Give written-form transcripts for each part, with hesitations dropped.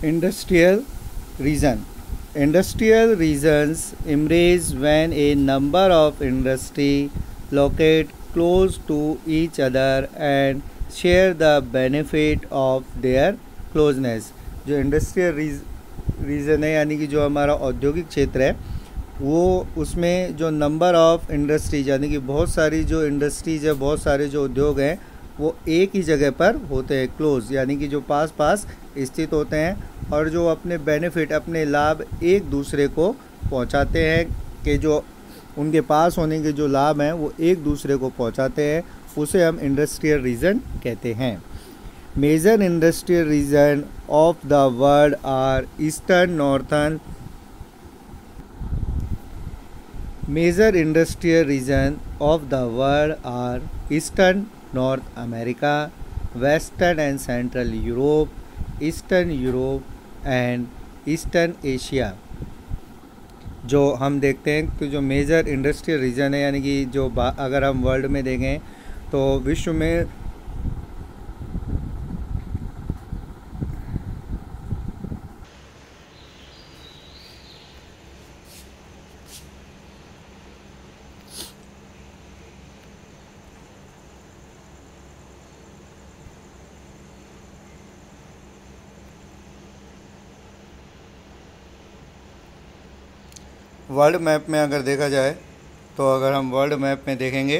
Industrial region. Industrial regions emerge when a number of industries locate close to each other and share the benefit of their closeness. जो industrial region है यानी कि जो हमारा औद्योगिक क्षेत्र है वो उसमें जो नंबर ऑफ़ इंडस्ट्रीज यानी कि बहुत सारी जो इंडस्ट्रीज है, बहुत सारे जो उद्योग हैं वो एक ही जगह पर होते हैं, क्लोज यानी कि जो पास पास स्थित होते हैं और जो अपने बेनिफिट, अपने लाभ एक दूसरे को पहुंचाते हैं, कि जो उनके पास होने के जो लाभ हैं वो एक दूसरे को पहुंचाते हैं, उसे हम इंडस्ट्रियल रीजन कहते हैं। Major industrial region of the world are eastern northern Major industrial regions of the world are Eastern North America, Western and Central Europe, Eastern Europe and Eastern Asia। जो हम देखते हैं कि जो मेजर इंडस्ट्रियल रीजन है यानी कि जो अगर हम वर्ल्ड में देखें तो विश्व में वर्ल्ड मैप में अगर देखा जाए तो अगर हम वर्ल्ड मैप में देखेंगे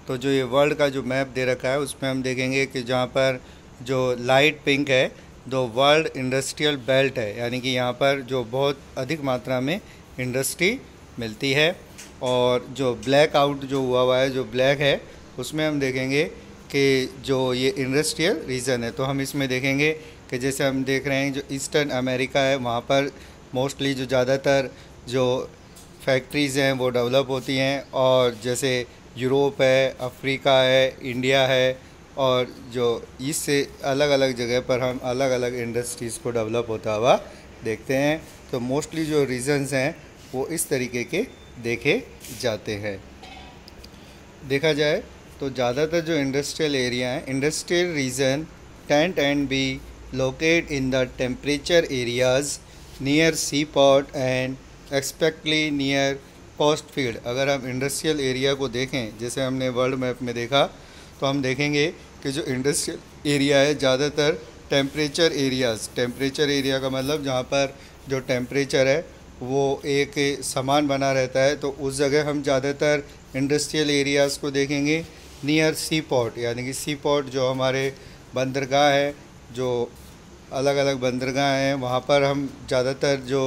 तो जो ये वर्ल्ड का जो मैप दे रखा है उसमें हम देखेंगे कि जहाँ पर जो लाइट पिंक है जो वर्ल्ड इंडस्ट्रियल बेल्ट है यानी कि यहाँ पर जो बहुत अधिक मात्रा में इंडस्ट्री मिलती है, और जो ब्लैक आउट जो हुआ है जो ब्लैक है उसमें हम देखेंगे कि जो ये इंडस्ट्रियल रीजन है। तो हम इसमें देखेंगे कि जैसे हम देख रहे हैं जो ईस्टर्न अमेरिका है वहाँ पर मोस्टली जो ज़्यादातर जो फैक्ट्रीज़ हैं वो डेवलप होती हैं, और जैसे यूरोप है, अफ्रीका है, इंडिया है, और जो इससे अलग अलग जगह पर हम अलग अलग इंडस्ट्रीज़ को डेवलप होता हुआ देखते हैं। तो मोस्टली जो रीजन्स हैं वो इस तरीके के देखे जाते हैं। देखा जाए तो ज़्यादातर जो इंडस्ट्रियल एरिया हैं, industrial region tend and be located in the temperature areas near sea port and especially near coast field. अगर हम इंडस्ट्रियल एरिया को देखें जैसे हमने वर्ल्ड मैप में देखा तो हम देखेंगे कि जो इंडस्ट्रियल एरिया है ज़्यादातर टेम्परेचर एरिया का मतलब जहाँ पर जो टेम्परेचर है वो एक समान बना रहता है, तो उस जगह हम ज़्यादातर इंडस्ट्रियल एरियाज़ को देखेंगे नियर सी पोर्ट यानी कि सी पोर्ट जो हमारे बंदरगाह है, जो अलग अलग बंदरगाह हैं वहाँ पर हम ज़्यादातर जो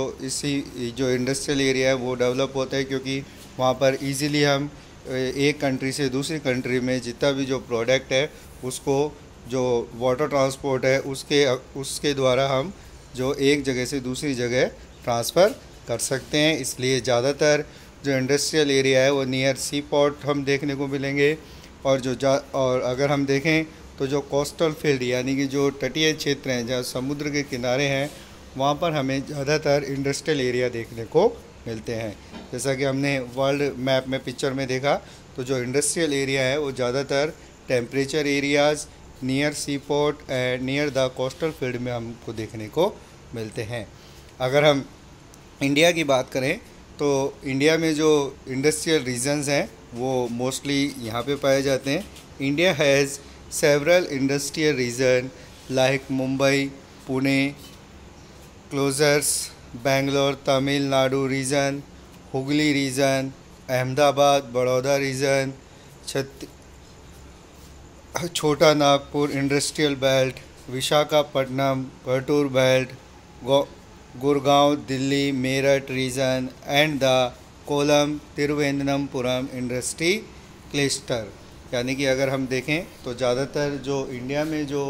जो इंडस्ट्रियल एरिया है वो डेवलप होता है, क्योंकि वहाँ पर इजीली हम एक कंट्री से दूसरी कंट्री में जितना भी जो प्रोडक्ट है उसको जो वाटर ट्रांसपोर्ट है उसके द्वारा हम जो एक जगह से दूसरी जगह ट्रांसफ़र कर सकते हैं। इसलिए ज़्यादातर जो इंडस्ट्रियल एरिया है वो नियर सी पोर्ट हम देखने को मिलेंगे। और अगर हम देखें तो जो कोस्टल फील्ड यानी कि जो तटीय क्षेत्र हैं जहाँ समुद्र के किनारे हैं वहाँ पर हमें ज़्यादातर इंडस्ट्रियल एरिया देखने को मिलते हैं। जैसा कि हमने वर्ल्ड मैप में पिक्चर में देखा तो जो इंडस्ट्रियल एरिया है वो ज़्यादातर temperature areas near sea port and near the coastal field में हमको देखने को मिलते हैं। अगर हम इंडिया की बात करें तो इंडिया में जो इंडस्ट्रियल रीजन्स हैं वो मोस्टली यहाँ पे पाए जाते हैं। India has several industrial regions like Mumbai, Pune, closures, Bangalore, Tamil Nadu region, Hooghly region, Ahmedabad, Baroda region, Chota Nagpur industrial belt, Visakhapatnam, Pertur belt, Gurgaon, Delhi, Meerut region and the Kollam, Thiruvananthapuram industry cluster। यानी कि अगर हम देखें तो ज़्यादातर जो India में जो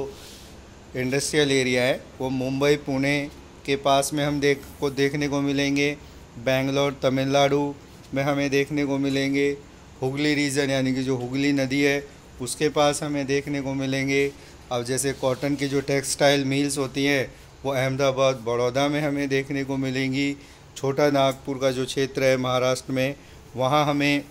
इंडस्ट्रियल एरिया है वो मुंबई, पुणे के पास में हम देखने को मिलेंगे, बेंगलोर, तमिलनाडु में हमें देखने को मिलेंगे, हुगली रीजन यानी कि जो हुगली नदी है उसके पास हमें देखने को मिलेंगे। अब जैसे कॉटन की जो टेक्सटाइल मिल्स होती हैं वो अहमदाबाद, बड़ौदा में हमें देखने को मिलेंगी। छोटा नागपुर का जो क्षेत्र है महाराष्ट्र में वहाँ हमें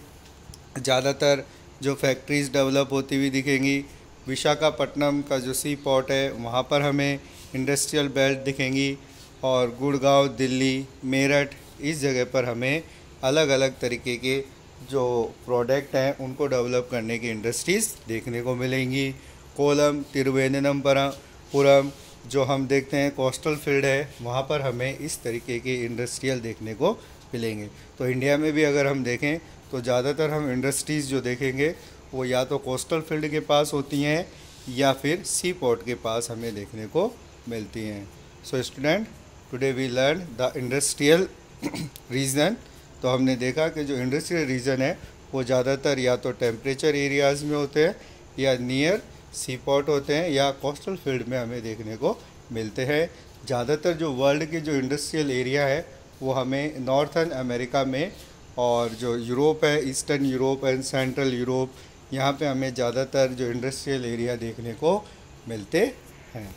ज़्यादातर जो फैक्ट्रीज़ डेवलप होती हुई दिखेंगी। विशाखापट्टनम का जो सी पोर्ट है वहाँ पर हमें इंडस्ट्रियल बेल्ट दिखेंगी। और गुड़गांव, दिल्ली, मेरठ, इस जगह पर हमें अलग अलग तरीके के जो प्रोडक्ट हैं उनको डेवलप करने की इंडस्ट्रीज़ देखने को मिलेंगी। कोलम, तिरुवनंतपुरम जो हम देखते हैं कोस्टल फील्ड है, वहाँ पर हमें इस तरीके के इंडस्ट्रियल देखने को मिलेंगे। तो इंडिया में भी अगर हम देखें तो ज़्यादातर हम इंडस्ट्रीज़ जो देखेंगे वो या तो कोस्टल फील्ड के पास होती हैं या फिर सी पोर्ट के पास हमें देखने को मिलती हैं। So student, today we learn the industrial region. तो हमने देखा कि जो इंडस्ट्रियल रीजन है वो ज़्यादातर या तो टेम्परेचर एरियाज़ में होते हैं या नियर सी पोर्ट होते हैं या कोस्टल फील्ड में हमें देखने को मिलते हैं। ज़्यादातर जो वर्ल्ड के जो इंडस्ट्रियल एरिया है वो हमें नॉर्थन अमेरिका में और जो यूरोप है, eastern Europe and central Europe, यहाँ पे हमें ज़्यादातर जो इंडस्ट्रियल एरिया देखने को मिलते हैं।